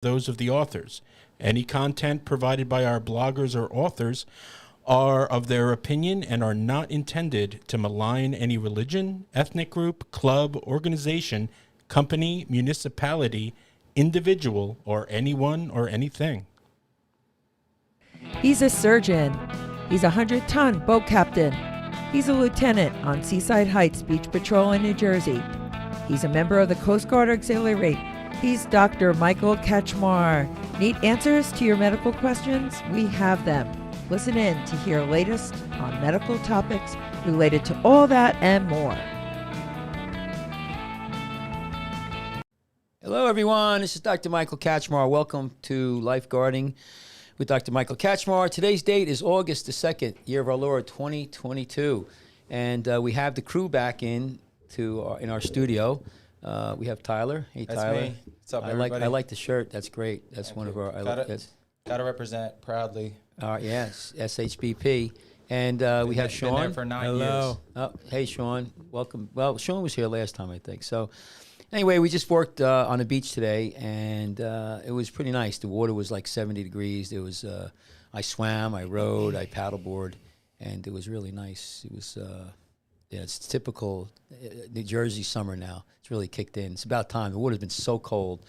those of the authors. Any content provided by our bloggers or authors are of their opinion and are not intended to malign any religion, ethnic group, club, organization, company, municipality, individual, or anyone or anything. He's a surgeon. He's a 100-ton boat captain. He's a lieutenant on Seaside Heights Beach Patrol in New Jersey. He's a member of the Coast Guard Auxiliary. He's Dr. Michael Kachmar. Need answers to your medical questions? We have them. Listen in to hear latest on medical topics related to all that and more. Hello, everyone. This is Dr. Michael Kachmar. Welcome to Lifeguarding with Dr. Michael Kachmar. Today's date is August the 2nd, year of our Lord, 2022. And we have the crew back in our studio. We have Tyler. Hey, That's Tyler. me. What's up, everybody? I like the shirt. That's great. That's one of our. Gotta represent proudly. Yes, SHBP. And we have Sean. Been there for 9 years. Oh, hey, Sean. Welcome. Well, Sean was here last time, I think. So, anyway, we just worked on the beach today, and it was pretty nice. The water was like 70 degrees. There was, I swam, I rowed, I paddleboard, and it was really nice. It was, it's typical New Jersey summer now. It's really kicked in. It's about time. The water's been so cold,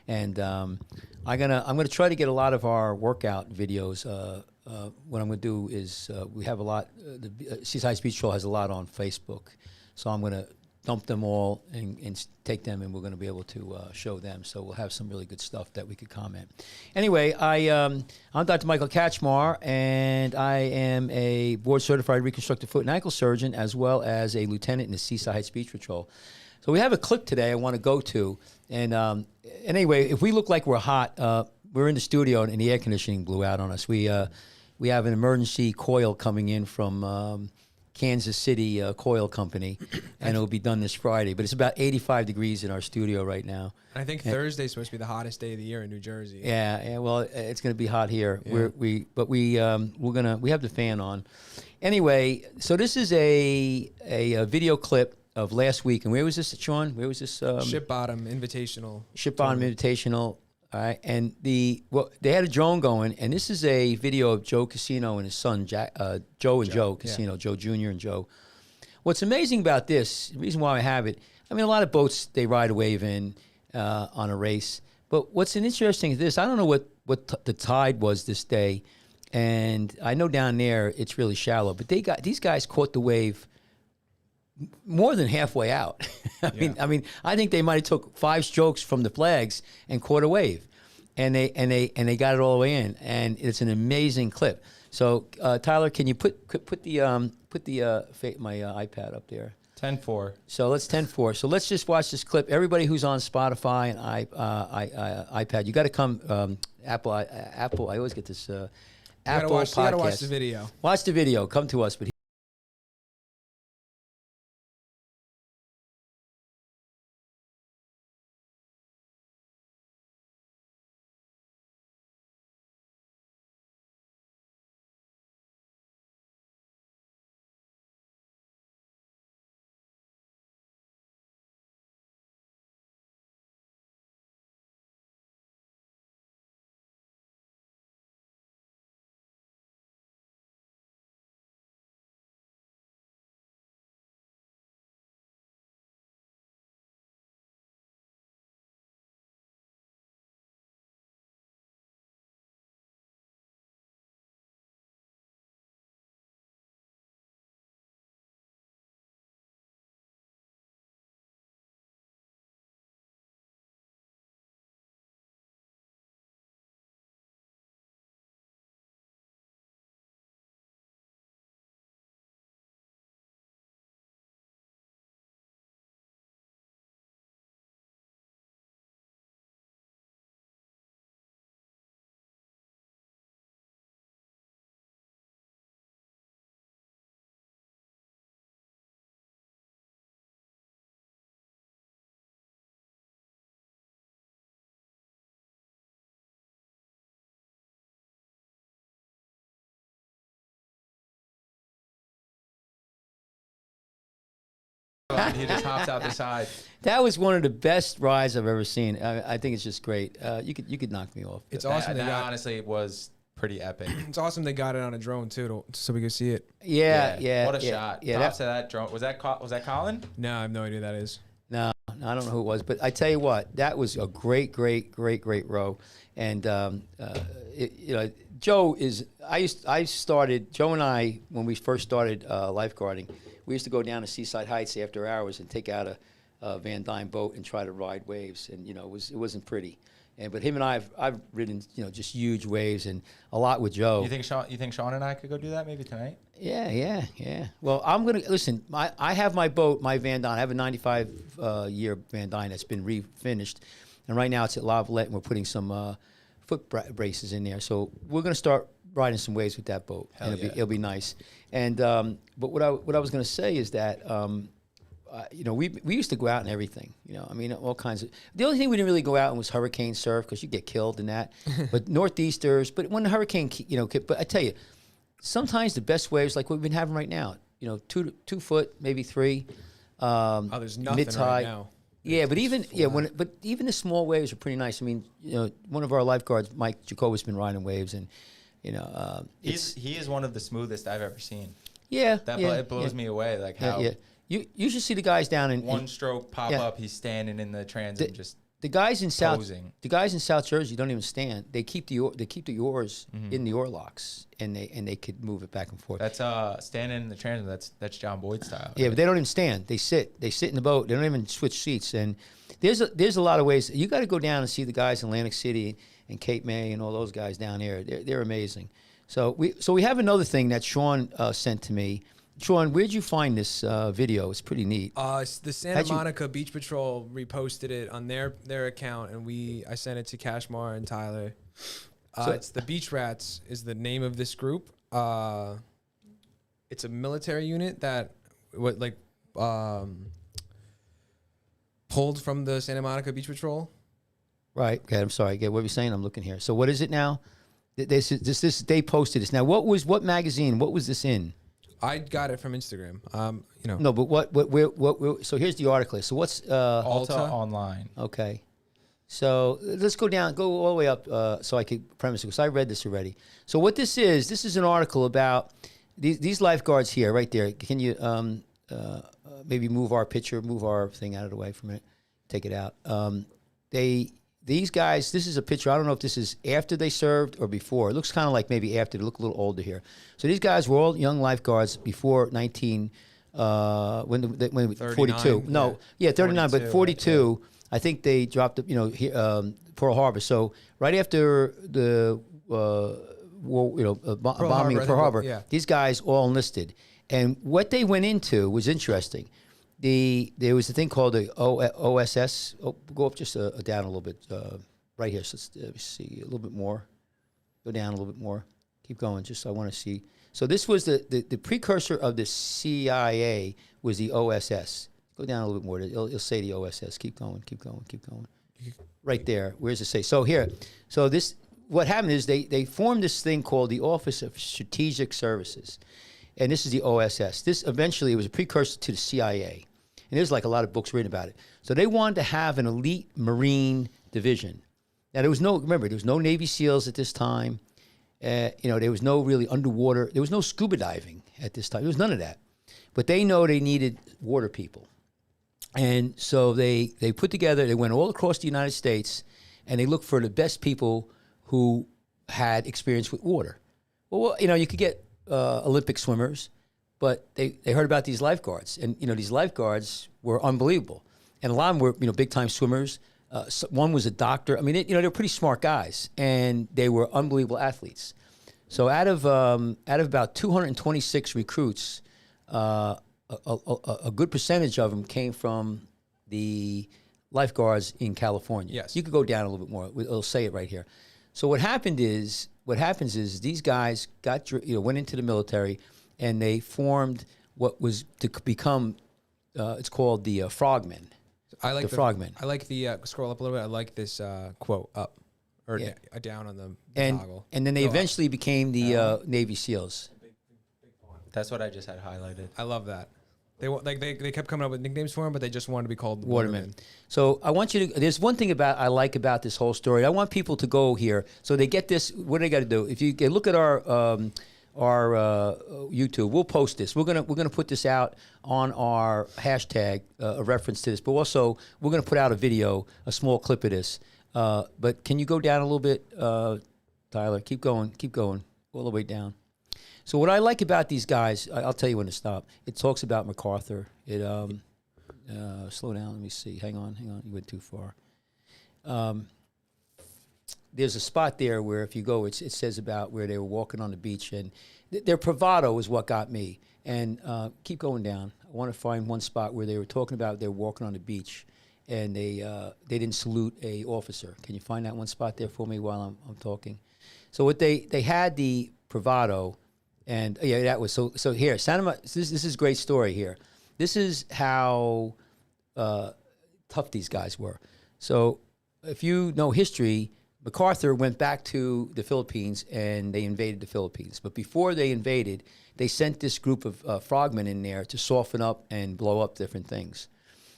and I'm gonna try to get a lot of our workout videos. What I'm gonna do is we have a lot. The Seaside Beach Patrol has a lot on Facebook, so I'm gonna dump them all and take them, and we're going to be able to show them. So we'll have some really good stuff that we could comment. Anyway, I'm Dr. Michael Kachmar, and I am a board-certified reconstructive foot and ankle surgeon, as well as a lieutenant in the Seaside Heights Beach Patrol. So we have a clip today I want to go to. And anyway, if we look like we're hot, we're in the studio, and the air conditioning blew out on us. We have an emergency coil coming in from Kansas City Coil Company, and it'll be done this Friday. But it's about 85 degrees in our studio right now. I think Thursday's supposed to be the hottest day of the year in New Jersey. Yeah. Well, it's going to be hot here. Yeah. We have the fan on. Anyway, so this is a video clip of last week, and where was this, Sean? Where was this? Ship Bottom Invitational. Ship Bottom Invitational. All right, and they had a drone going, and this is a video of Joe Casino and his son, Joe Casino, yeah. Joe Jr. and Joe. What's amazing about this, the reason why I have it, I mean, a lot of boats, they ride a wave in on a race, but what's interesting is this, I don't know what the tide was this day, and I know down there it's really shallow, but these guys caught the wave more than halfway out. I mean, I think they might have took 5 strokes from the flags and caught a wave, and they got it all the way in, and it's an amazing clip. So Tyler, can you put the my iPad up there? 10-4. So let's 10-4. So let's just watch this clip. Everybody who's on Spotify and iPad, you got to come. Apple. I always get this. Apple Podcast. You got to watch the video. Watch the video. Come to us, but. He just hops out the side. That was one of the best rides I've ever seen. I think it's just great. You could knock me off. It's awesome. That honestly was pretty epic. It's awesome they got it on a drone too, so we could see it. Yeah. What a shot. Yeah, Props to that drone. Was that Colin? No, I have no idea who that is. No, I don't know who it was, but I tell you what, that was a great row. And Joe is. Joe and I, when we first started lifeguarding, we used to go down to Seaside Heights after hours and take out a Van Dyne boat and try to ride waves, and it wasn't pretty. But him and I've ridden just huge waves and a lot with Joe. You think Sean and I could go do that maybe tonight? Yeah. Well, I'm gonna listen. I have my boat, my Van Dyne. I have a 95 year Van Dyne that's been refinished, and right now it's at Lavalette, and we're putting some foot braces in there. So we're gonna start riding some waves with that boat, and it'll be nice. And but what I was gonna say is that. We used to go out and everything, all kinds of. The only thing we didn't really go out and was hurricane surf because you get killed in that. But northeasters, but when the hurricane, but I tell you, sometimes the best waves like what we've been having right now, 2 foot, maybe 3. There's nothing mid-tide. right now. Yeah, but even the small waves are pretty nice. I mean, one of our lifeguards, Mike Jacob, has been riding waves, and he is one of the smoothest I've ever seen. Yeah, it blows me away, like how. Yeah. You should see the guys down in one stroke pop up. He's standing in the transom, just the guys in posing. The guys in South Jersey don't even stand. They keep the oars in the oar locks, and they could move it back and forth. That's standing in the transom. That's John Boyd style. Yeah, but they don't even stand. They sit. They sit in the boat. They don't even switch seats. And there's a lot of ways. You got to go down and see the guys in Atlantic City and Cape May and all those guys down there. They're amazing. So we have another thing that Sean sent to me. Sean, where'd you find this video? It's pretty neat. The Santa Monica Beach Patrol reposted it on their account, and I sent it to Kachmar and Tyler. It's the Beach Rats is the name of this group. It's a military unit that pulled from the Santa Monica Beach Patrol. Right. Okay. I'm sorry. What were you saying? I'm looking here. So what is it now? This they posted this. Now, what magazine? What was this in? I got it from Instagram. No, but what? So here's the article. So what's Alta Online? Okay. So let's go all the way up so I could premise it because I read this already. So what this is an article about these lifeguards here, right there. Can you maybe move our thing out of the way for a minute? Take it out. These guys, this is a picture. I don't know if this is after they served or before. It looks kind of like maybe after. They look a little older here. So these guys were all young lifeguards before 42. No, yeah, 39, 42, but 42. Right. I think they dropped, Pearl Harbor. So right after the bombing of Pearl Harbor, these guys all enlisted. And what they went into was interesting. There was a thing called the OSS. Go up just down a little bit, right here. So let me see a little bit more. Go down a little bit more. Keep going. Just I want to see. So this was the precursor of the CIA was the OSS. Go down a little bit more. It'll say the OSS. Keep going. Right there. Where does it say? So here. So this. What happened is they formed this thing called the Office of Strategic Services, and this is the OSS. This eventually was a precursor to the CIA. And there's like a lot of books written about it. So they wanted to have an elite Marine division. Now there was no Navy SEALs at this time. There was no really underwater. There was no scuba diving at this time. There was none of that. But they needed water people. And so they put together, they went all across the United States and they looked for the best people who had experience with water. Well, you could get Olympic swimmers. But they heard about these lifeguards, and these lifeguards were unbelievable, and a lot of them were big time swimmers. One was a doctor. I mean, they were pretty smart guys, and they were unbelievable athletes. So out of about 226 recruits, a good percentage of them came from the lifeguards in California. Yes, you could go down a little bit more. It'll say it right here. So what happens is these guys went into the military. And they formed what was to become, it's called the Frogmen. I like the Frogmen. I like the, scroll up a little bit, I like this quote up, or down on the toggle. And then they eventually became the Navy SEAls. That's what I just had highlighted. I love that. They kept coming up with nicknames for him, but they just wanted to be called Waterman. So I want you to. There's one thing I like about this whole story. I want people to go here so they get this. What do they got to do? If you look at our YouTube, we'll post this. We're gonna put this out on our hashtag, a reference to this. But also we're gonna put out a video, a small clip of this. But can you go down a little bit, Tyler? Keep going, all the way down. So what I like about these guys, I'll tell you when to stop. It talks about MacArthur. It slow down. Let me see. Hang on. You went too far. There's a spot there where if you go, it says about where they were walking on the beach, and their bravado is what got me. And keep going down. I want to find one spot where they were talking about they were walking on the beach, and they didn't salute a officer. Can you find that one spot there for me while I'm talking? So what they had the bravado. And yeah, that was so here, this is a great story here. This is how tough these guys were. So if you know history, MacArthur went back to the Philippines and they invaded the Philippines. But before they invaded, they sent this group of frogmen in there to soften up and blow up different things.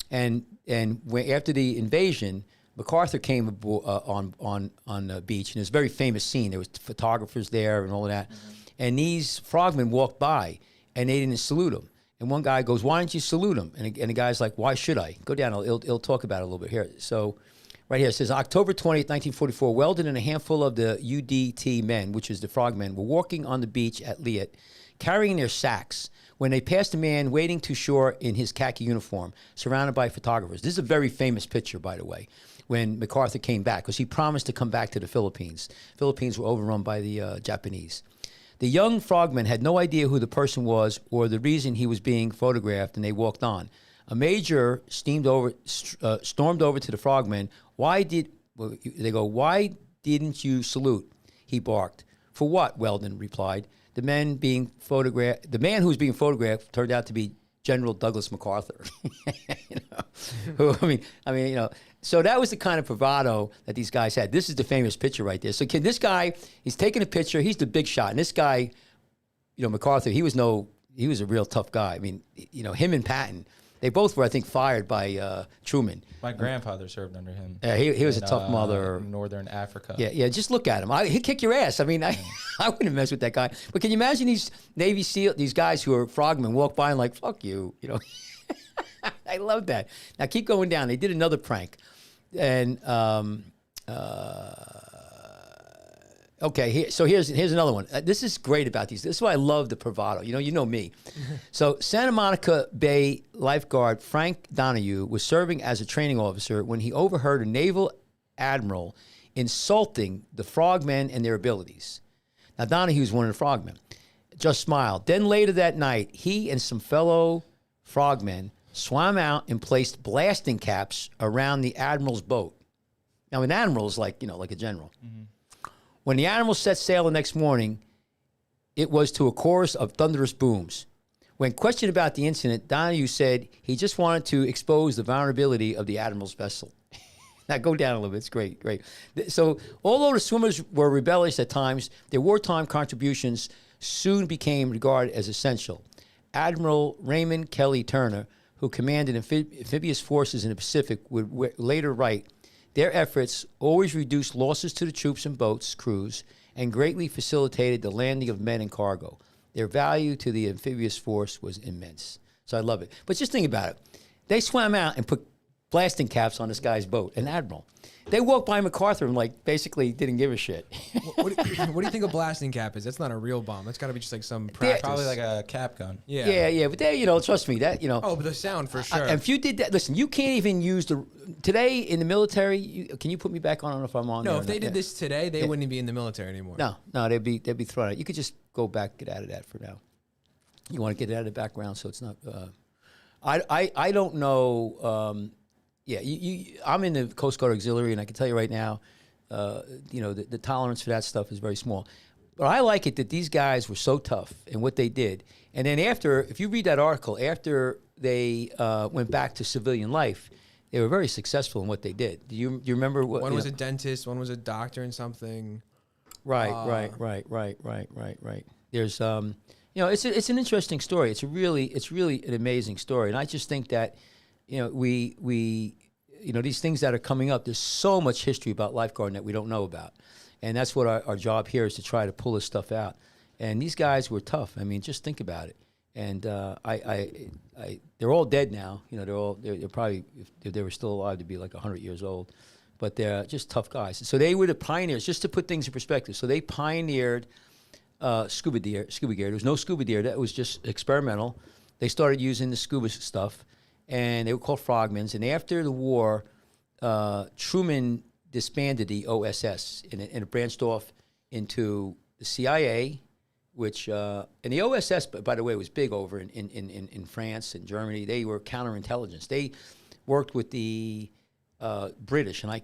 And after the invasion, MacArthur came on the beach, and it was a very famous scene. There was photographers there and all of that. Mm-hmm. And these frogmen walked by, and they didn't salute him. And one guy goes, "Why didn't you salute him?" And the guy's like, "Why should I?" Go down. It'll talk about it a little bit here. So right here it says, October 20th, 1944, Weldon and a handful of the UDT men, which is the frogmen, were walking on the beach at Liat, carrying their sacks, when they passed a man wading to shore in his khaki uniform, surrounded by photographers. This is a very famous picture, by the way, when MacArthur came back, because he promised to come back to the Philippines. Philippines were overrun by the Japanese. The young frogman had no idea who the person was or the reason he was being photographed, and they walked on. A major stormed over to the frogman. Why didn't you salute? He barked. For what? Weldon replied. The man who was being photographed turned out to be General Douglas MacArthur. So that was the kind of bravado that these guys had. This is the famous picture right there. So this guy, he's taking a picture. He's the big shot. And this guy, MacArthur, he was a real tough guy. I mean, him and Patton, they both were, I think, fired by Truman. My grandfather served under him. Yeah, he was a tough mother. Northern Africa. Yeah. Just look at him. He'd kick your ass. I mean, I wouldn't mess with that guy. But can you imagine these Navy SEAL, these guys who are frogmen, walk by and like, fuck you, I love that. Now keep going down. They did another prank, and okay. So here's another one. This is great about these. This is why I love the bravado. You know me. So Santa Monica Bay lifeguard Frank Donahue was serving as a training officer when he overheard a naval admiral insulting the frogmen and their abilities. Now Donahue's one of the frogmen. Just smiled. Then later that night, he and some fellow frogmen swam out and placed blasting caps around the admiral's boat. Now, an admiral is like a general. Mm-hmm. When the admiral set sail the next morning, it was to a chorus of thunderous booms. When questioned about the incident, Donahue said he just wanted to expose the vulnerability of the admiral's vessel. Now, go down a little bit. It's great. So, although the swimmers were rebellious at times, their wartime contributions soon became regarded as essential. Admiral Raymond Kelly Turner, who commanded amphibious forces in the Pacific, would later write, their efforts always reduced losses to the troops and boats' crews and greatly facilitated the landing of men and cargo. Their value to the amphibious force was immense. So I love it. But just think about it. They swam out and put blasting caps on this guy's boat, an admiral. They walked by MacArthur and basically didn't give a shit. What do you think a blasting cap is? That's not a real bomb. That's got to be just like some practice. Probably like a cap gun. Yeah. But they, trust me, that. Oh, but the sound for sure. If you did that, listen, you can't even use today in the military. Can you put me back on? I don't know if I'm on. No, if they did this today, they wouldn't be in the military anymore. No, they'd be thrown out. You could just go back, get out of that for now. You want to get out of the background, so it's not. I don't know. I'm in the Coast Guard Auxiliary, and I can tell you right now, the tolerance for that stuff is very small. But I like it that these guys were so tough in what they did. And then if you read that article, after they went back to civilian life, they were very successful in what they did. Do you remember what? One was a dentist, one was a doctor in something. Right. There's it's an interesting story. It's really an amazing story, and I just think that we these things that are coming up. There's so much history about lifeguarding that we don't know about, and that's what our job here is, to try to pull this stuff out. And these guys were tough. I mean, just think about it. And they're all dead now. They're probably, if they were still alive, to be like 100 years old. But they're just tough guys. So they were the pioneers, just to put things in perspective. So they pioneered scuba gear. There was no scuba gear. That was just experimental. They started using the scuba stuff, and they were called frogmans. And after the war, Truman disbanded the OSS, and it branched off into the CIA, which and the OSS, by the way, was big over in France and Germany. They were counterintelligence. They worked with the British, and I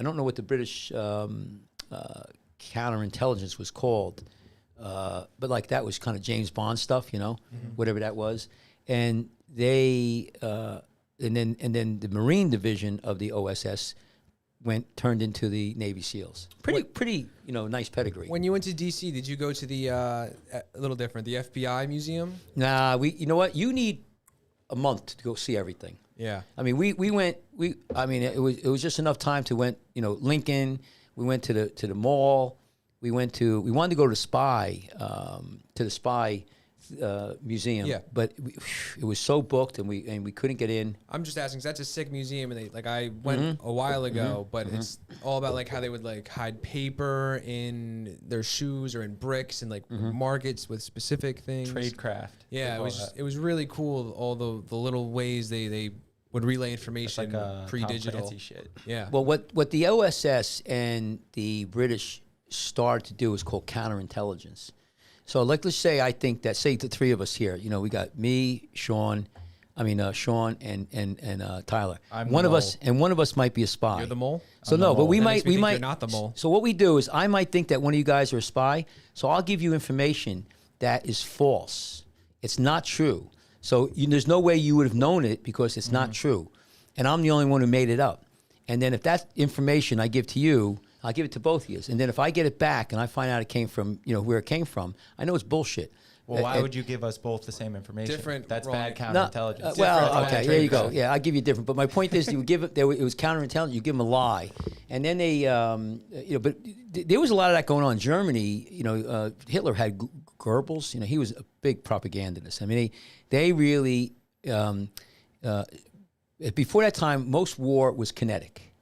don't know what the British counterintelligence was called, but like that was kind of James Bond stuff, whatever that was. And they and then the Marine division of the OSS turned into the Navy SEALs. Pretty nice pedigree. When you went to DC, did you go to the a little different, the FBI museum? Nah, you know what? You need a month to go see everything. Yeah. I mean, we went. It was just enough time to went. Lincoln. We went to the mall. We wanted to go to the Spy museum. Yeah. But it was so booked, and we couldn't get in. I'm just asking, 'cause that's a sick museum, and I went a while ago, but it's all about like how they would like hide paper in their shoes or in bricks and like markets with specific things. Tradecraft. Yeah, it was really cool. All the little ways they would relay information, like pre-digital Tom Clancy shit. Yeah. Well, what the OSS and the British started to do is called counterintelligence. So, let's say I think that, say the three of us here, we got me, Sean, and Tyler. I'm one the of us, mole. and one of us might be a spy. You're the mole? So I'm the no, but mole. we That might, makes me we think might. you're not the mole. So what we do is, I might think that one of you guys are a spy. So I'll give you information that is false. It's not true. So there's no way you would have known it because it's not true, and I'm the only one who made it up. And then if that information I give to you, I'll give it to both of you. And then if I get it back and I find out it came from, where it came from, I know it's bullshit. Well, why would you give us both the same information? Different, That's wrong. bad No, counterintelligence. well, okay, there you go. Tradecraft. Yeah, I give you different. But my point is, you give it. It was counterintelligence. You give them a lie, and then they, But there was a lot of that going on in Germany. Hitler had Goebbels. He was a big propagandist. I mean, they really. Before that time, most war was kinetic.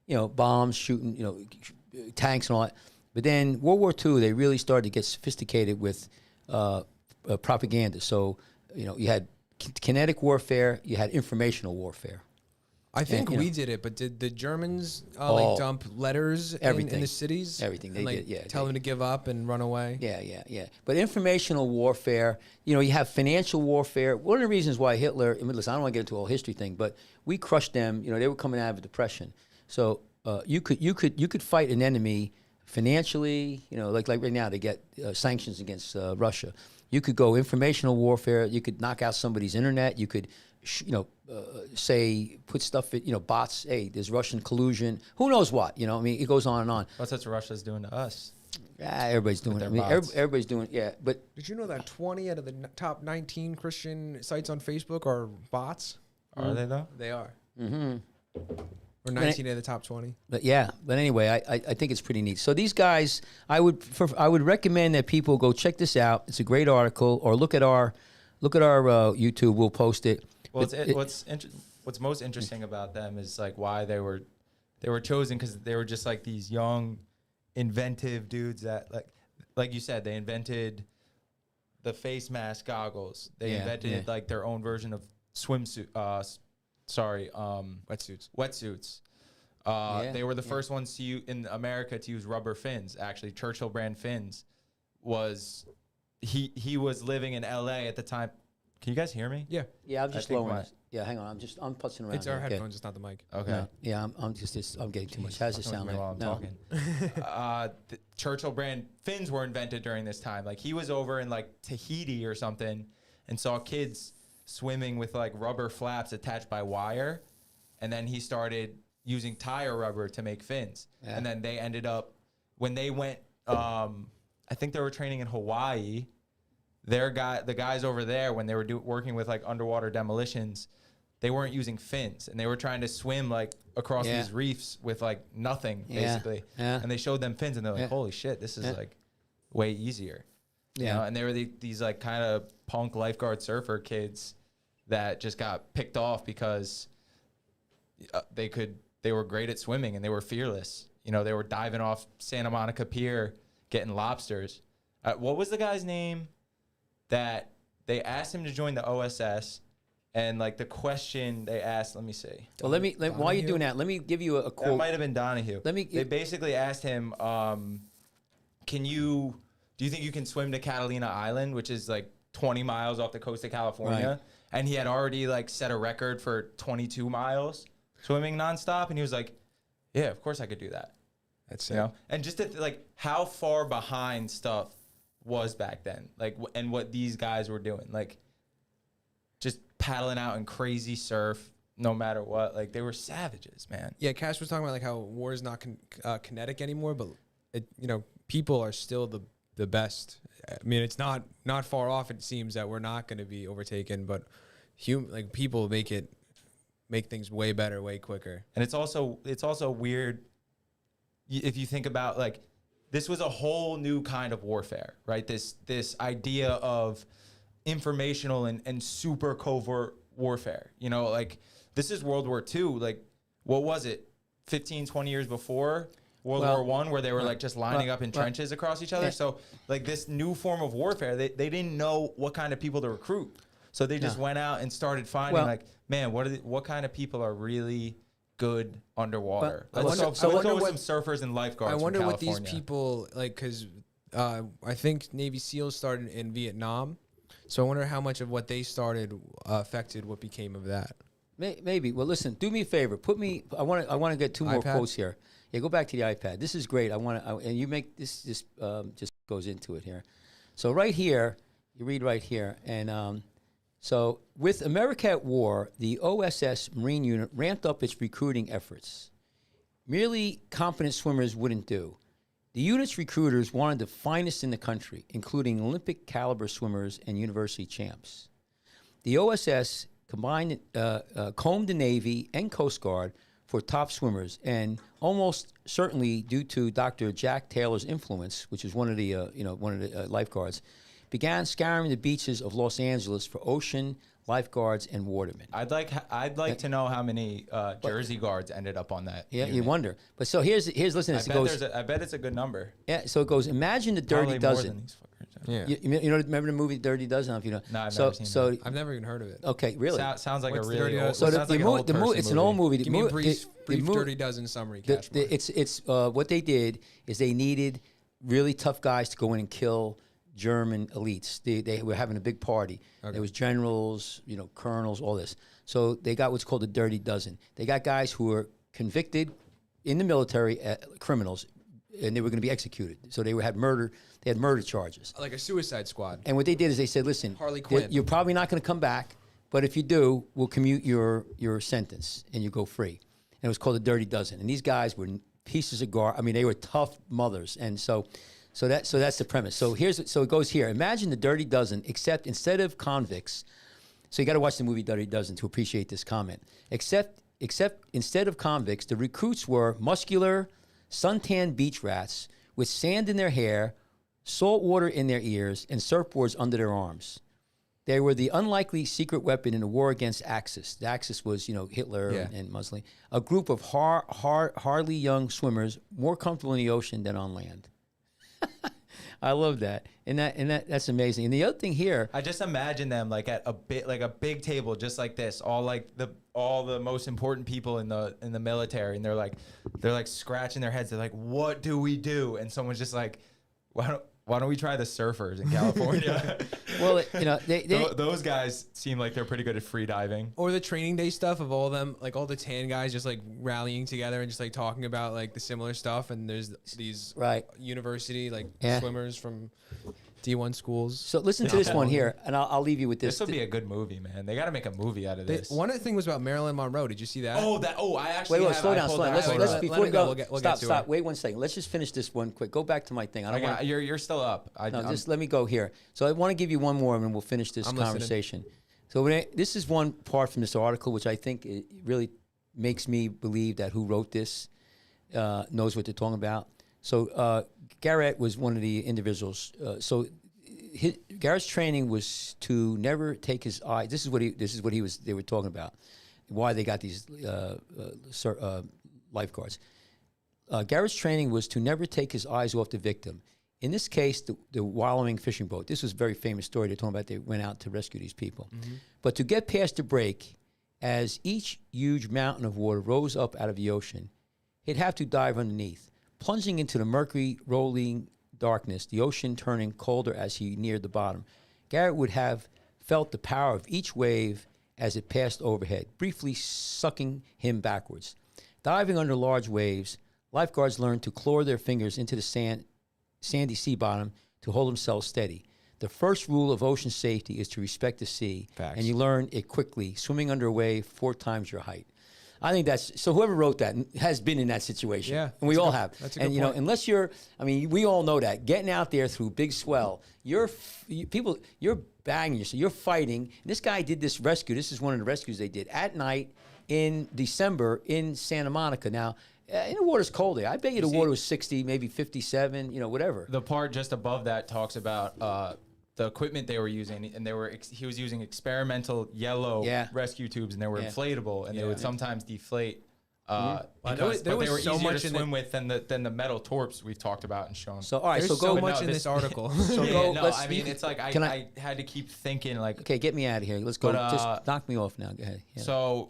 Bombs shooting. Tanks and all that. But then World War II, they really started to get sophisticated with propaganda. So, you had kinetic warfare, you had informational warfare. I think And, we did it, but did the Germans Oh, dump letters in everything. the cities? Everything, they and, did, yeah, Tell them to give up and run away? Yeah. But informational warfare, you have financial warfare. One of the reasons why Hitler, listen, I don't want to get into a whole history thing, but we crushed them. They were coming out of a depression. So you could fight an enemy financially, like right now to get sanctions against Russia. You could go informational warfare. You could knock out somebody's internet. You could, say, put stuff in, bots. Hey, there's Russian collusion. Who knows what? It goes on and on. That's what Russia's doing to us. Everybody's doing it. their bots. Everybody's doing it. Yeah, but Did you know that 20 out of the top 19 Christian sites on Facebook are bots? Are they though? They are. Mm-hmm. Or 19 of the top 20. But anyway, I think it's pretty neat. So these guys, I would recommend that people go check this out. It's a great article, or look at our YouTube. We'll post it. Well, But what's most interesting about them is like why they were chosen, because they were just like these young, inventive dudes that like you said, they invented the face mask goggles. They invented like their own version of swimsuit. Wetsuits. They were the first ones to in America to use rubber fins. Actually, Churchill brand fins was he was living in LA at the time. Can you guys hear me? Yeah. Yeah, I'm just think lowering my- it. Yeah, hang on. I'm putzing around. It's our here. headphones, it's not the mic. Okay. No, yeah, I'm getting too much. How does it sound like? While I'm No. talking. The Churchill brand fins were invented during this time. Like he was over in like Tahiti or something and saw kids swimming with like rubber flaps attached by wire, and then he started using tire rubber to make fins. Yeah. And then they ended up, when they went, I think they were training in Hawaii, the guys over there, when they were working with like underwater demolitions, they weren't using fins, and they were trying to swim like across these reefs with like nothing basically. Yeah. And they showed them fins, and they're like, "Holy shit, this is like way easier." You know? And they were these like kind of punk lifeguard surfer kids that just got picked off because they were great at swimming and they were fearless. You know, they were diving off Santa Monica Pier, getting lobsters. What was the guy's name that they asked him to join the OSS? And like the question they asked, let me see. Well, while you're doing that, let me give you a quote. That might have been Donahue. They basically asked him, do you think you can swim to Catalina Island, which is like 20 miles off the coast of California? Right. And he had already like set a record for 22 miles swimming nonstop. And he was like, yeah, of course I could do that. That's you know? And just to like how far behind stuff was back then, like, and what these guys were doing, like just paddling out in crazy surf, no matter what. Like they were savages, man. Yeah, Cash was talking about like how war is not kinetic anymore, but people are still the best. I mean, it's not far off. It seems that we're not going to be overtaken, but people make things way better, way quicker. And it's also weird if you think about like this was a whole new kind of warfare, right? This idea of informational and super covert warfare. You know, like this is World War II. Like what was it? 15, 20 years before World War I, where they were like just lining up in trenches across each other. So like this new form of warfare, they didn't know what kind of people to recruit. So they just went out and started finding like, man, what kind of people are really good underwater? Let's go with some surfers and lifeguards. I wonder from what these California. people like, because I think Navy SEALs started in Vietnam. So I wonder how much of what they started affected what became of that. Maybe. Well, listen, do me a favor. I want to get two more quotes here. Yeah, go back to the iPad. This is great. And you make this just goes into it here. So right here, you read right here, and so with America at war, the OSS Marine Unit ramped up its recruiting efforts. Merely competent swimmers wouldn't do. The unit's recruiters wanted the finest in the country, including Olympic caliber swimmers and university champs. The OSS combined combed the Navy and Coast Guard for top swimmers, and almost certainly due to Dr. Jack Taylor's influence, which is one of the lifeguards, began scouring the beaches of Los Angeles for ocean lifeguards and watermen. I'd like to know how many Jersey guards ended up on that. Yeah, unit. you wonder. But so here's listen. I bet it's a good number. Yeah, so it goes. Imagine the Dirty Probably Dozen. More than these fuckers. Yeah. You know, remember the movie Dirty Dozen? I don't know if you know. No, I've never seen that. I've never even heard of it. Okay, really? Sounds like What's a the Dirty really old. Dozen? So Sounds like an old person it's an old movie. Give me a brief Dirty Dozen summary, Kachmar. It's what they did is they needed really tough guys to go in and kill German elites. They were having a big party. Okay. There was generals, colonels, all this. So they got what's called a Dirty Dozen. They got guys who were convicted in the military criminals, and they were going to be executed. So they had murder. They had murder charges. Like a Suicide Squad. And what they did is they said, "Listen, Harley Quinn. You're probably not going to come back, but if you do, we'll commute your sentence and you go free." And it was called a Dirty Dozen. And these guys were pieces of garbage. I mean, they were tough mothers. And so that's the premise. So it goes here. Imagine the Dirty Dozen, except instead of convicts. So you got to watch the movie Dirty Dozen to appreciate this comment. Except instead of convicts, the recruits were muscular, suntanned beach rats with sand in their hair, salt water in their ears, and surfboards under their arms. They were the unlikely secret weapon in the war against Axis. The Axis was, Hitler and Mussolini. A group of hardly young swimmers, more comfortable in the ocean than on land. I love that, and that's amazing. And the other thing here, I just imagine them like at a big table, just like this, all the most important people in the military, and they're like scratching their heads. They're like, "What do we do?" And someone's just like, Why don't we try the surfers in California? Well, those guys seem like they're pretty good at free diving. Or the training day stuff of all them, like all the tan guys just like rallying together and just like talking about like the similar stuff. And there's these university swimmers from D1 schools. So listen to this one here, and I'll leave you with this. This will be a good movie, man. They got to make a movie out of this. One of the things was about Marilyn Monroe. Did you see that? I actually Wait, have, slow I down, pulled slow down. that Let's out. before we go. We'll get Stop, to stop. her. Wait 1 second. Let's just finish this one quick. Go back to my thing. I don't want. You're still up. Just let me go here. So I want to give you one more, and then we'll finish this I'm listening. conversation. So this is one part from this article, which I think it really makes me believe that who wrote this knows what they're talking about. So Garrett was one of the individuals. Garrett's training was to never take his eye. This is what they were talking about. Why they got these lifeguards. Garrett's training was to never take his eyes off the victim. In this case, the wallowing fishing boat. This was a very famous story. They're talking about they went out to rescue these people. Mm-hmm. But to get past the break, as each huge mountain of water rose up out of the ocean, he'd have to dive underneath, plunging into the murky, rolling darkness, the ocean turning colder as he neared the bottom. Garrett would have felt the power of each wave as it passed overhead, briefly sucking him backwards. Diving under large waves, lifeguards learned to claw their fingers into the sandy sea bottom to hold themselves steady. The first rule of ocean safety is to respect the sea, Facts. and you learn it quickly, swimming under a wave 4 times your height. I think that's so. Whoever wrote that has been in that situation, Yeah, and we all have. That's a and good point. unless you're, we all know that getting out there through big swell, you're banging yourself, you're fighting. And this guy did this rescue. This is one of the rescues they did at night in December in Santa Monica. Now, the water's cold there. I bet you the water was 60, maybe 57, whatever. The part just above that talks about the equipment they were using, and he was using experimental yellow rescue tubes, and they were inflatable, and they would sometimes deflate. Because there was they were so easier much to in swim with than the metal torps we've talked about and shown. So all right, There's so go. much in this article. So go. It's like I had to keep thinking like. Okay, get me out of here. Let's go. But, just knock me off now. Go ahead. Yeah. So,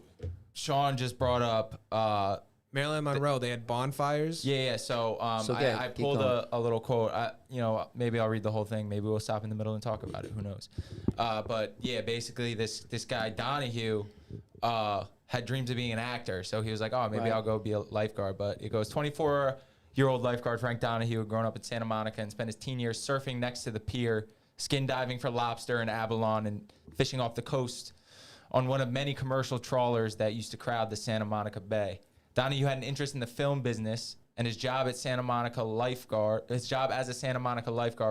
Sean just brought up. Marilyn Monroe, they had bonfires. Yeah. So, I pulled a little quote. Maybe I'll read the whole thing. Maybe we'll stop in the middle and talk about it. Who knows? But yeah, basically this guy Donahue had dreams of being an actor. So he was like, oh, maybe I'll go be a lifeguard. But it goes 24-year-old lifeguard Frank Donahue had grown up in Santa Monica and spent his teen years surfing next to the pier, skin diving for lobster in Avalon, and fishing off the coast on one of many commercial trawlers that used to crowd the Santa Monica Bay. Donahue had an interest in the film business, and his job as a Santa Monica lifeguard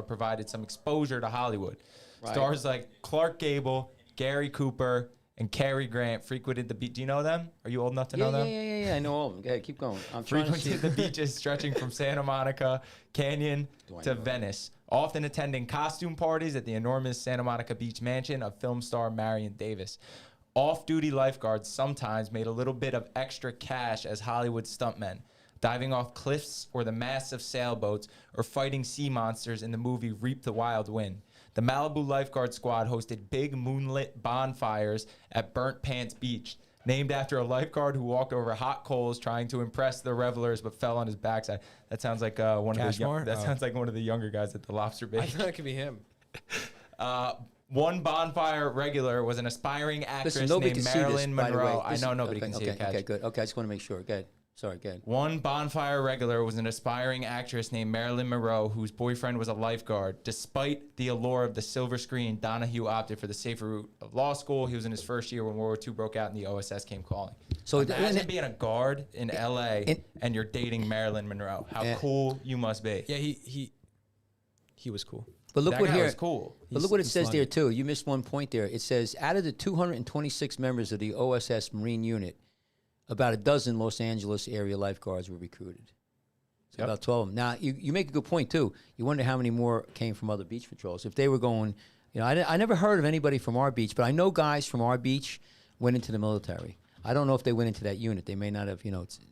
provided some exposure to Hollywood. Right. Stars like Clark Gable, Gary Cooper, and Cary Grant frequented the beach. Do you know them? Are you old enough to know them? Yeah. I know all of them. Go ahead, keep going. I'm trying to see. Frequented the beaches stretching from Santa Monica Canyon to Venice, often attending costume parties at the enormous Santa Monica Beach mansion of film star Marion Davis. Off-duty lifeguards sometimes made a little bit of extra cash as Hollywood stuntmen, diving off cliffs or the masts of sailboats or fighting sea monsters in the movie Reap the Wild Wind. The Malibu Lifeguard Squad hosted big moonlit bonfires at Burnt Pants Beach, named after a lifeguard who walked over hot coals trying to impress the revelers but fell on his backside. That sounds like sounds like one of the younger guys at the Lobster Bay. I thought it could be him. One bonfire regular was an aspiring actress Listen, named Marilyn Monroe. I know nobody can see it. Okay, good. Okay, I just want to make sure. Good. Sorry, good. One bonfire regular was an aspiring actress named Marilyn Monroe, whose boyfriend was a lifeguard. Despite the allure of the silver screen, Donahue opted for the safer route of law school. He was in his first year when World War II broke out and the OSS came calling. So imagine being a guard in L.A. and you're dating Marilyn Monroe. How cool you must be. Yeah, he was cool. But look what here. Cool. But look what it says there too. You missed one point there. It says out of the 226 members of the OSS Marine Unit, about a dozen Los Angeles area lifeguards were recruited. So about 12 of them. Now you make a good point too. You wonder how many more came from other beach patrols. If they were going, I never heard of anybody from our beach, but I know guys from our beach went into the military. I don't know if they went into that unit. They may not have,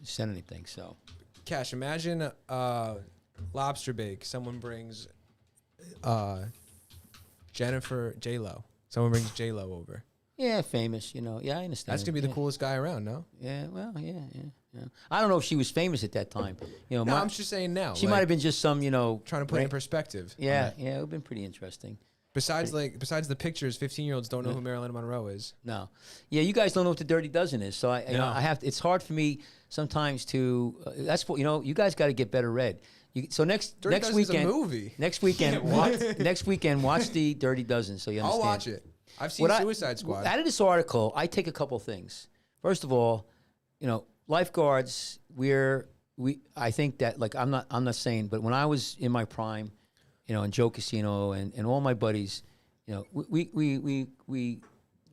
sent anything. So, Cash, imagine lobster bake. Someone brings. Jennifer J-Lo. Someone brings J-Lo over. Yeah, famous, Yeah, I understand. That's going to be the coolest guy around, no? Yeah, well, yeah. I don't know if she was famous at that time. No, I'm just saying now. She might have been just some, trying to put it in perspective. Yeah, it would have been pretty interesting. Besides the pictures, 15-years-olds don't know who Marilyn Monroe is. No. Yeah, you guys don't know what the Dirty Dozen is. So I have to, it's hard for me sometimes to, that's what, you guys got to get better read. So next Dirty next Dozen's weekend, a movie. next weekend, next weekend, watch the Dirty Dozen so you understand. I'll watch it. I've seen Suicide Squad. Out of this article, I take a couple things. First of all, lifeguards. I think that I'm not saying, but when I was in my prime, in Joe Casino and all my buddies, we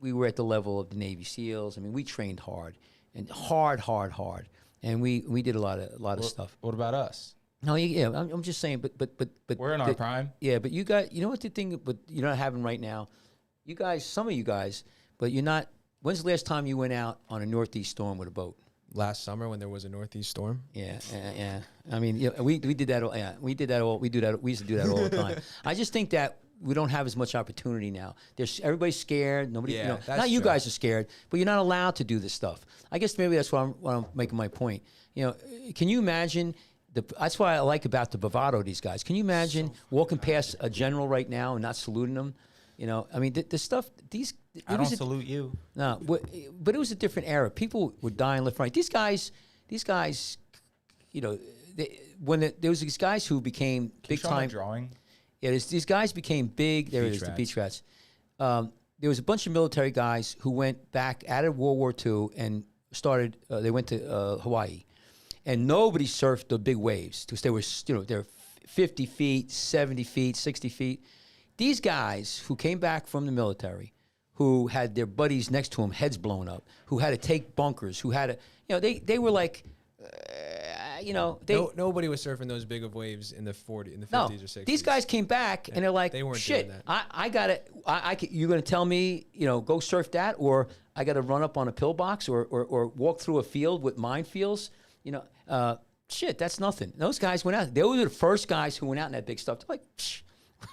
were at the level of the Navy SEALs. I mean, we trained hard and hard, and we did a lot of stuff. What about us? No, yeah, I'm just saying, but We're in our prime. Yeah, but you got, what the thing, but you're not having right now. You guys, some of you guys, but you're not. When's the last time you went out on a northeast storm with a boat? Last summer when there was a northeast storm. Yeah. I mean, we did that. We did that all. We do that. We used to do that all the time. I just think that we don't have as much opportunity now. Everybody's scared. Nobody. Yeah, that's not you true. guys are scared, but you're not allowed to do this stuff. I guess maybe that's what I'm making my point. Can you imagine? That's what I like about the bravado of these guys. Can you imagine walking past a general right now and not saluting them? I mean, the stuff. I don't salute you. No, but it was a different era. People were dying left and right. These guys, there was these guys who became Can you big show my time. drawing. Yeah, these guys became big. There it Beach is, the rats. beach rats. There was a bunch of military guys who went back out of World War II and started. They went to Hawaii, and nobody surfed the big waves because they were, they're 50 feet, 70 feet, 60 feet. These guys who came back from the military, who had their buddies next to them, heads blown up, who had to take bunkers, who had to, they were like, Nobody was surfing those big of waves in the 50s no, or 60s. these guys came back and they're like, They weren't shit, doing that. I got it. You're going to tell me, go surf that, or I got to run up on a pillbox or walk through a field with minefields. Shit, that's nothing. Those guys went out. They were the first guys who went out in that big stuff. They're like, psh,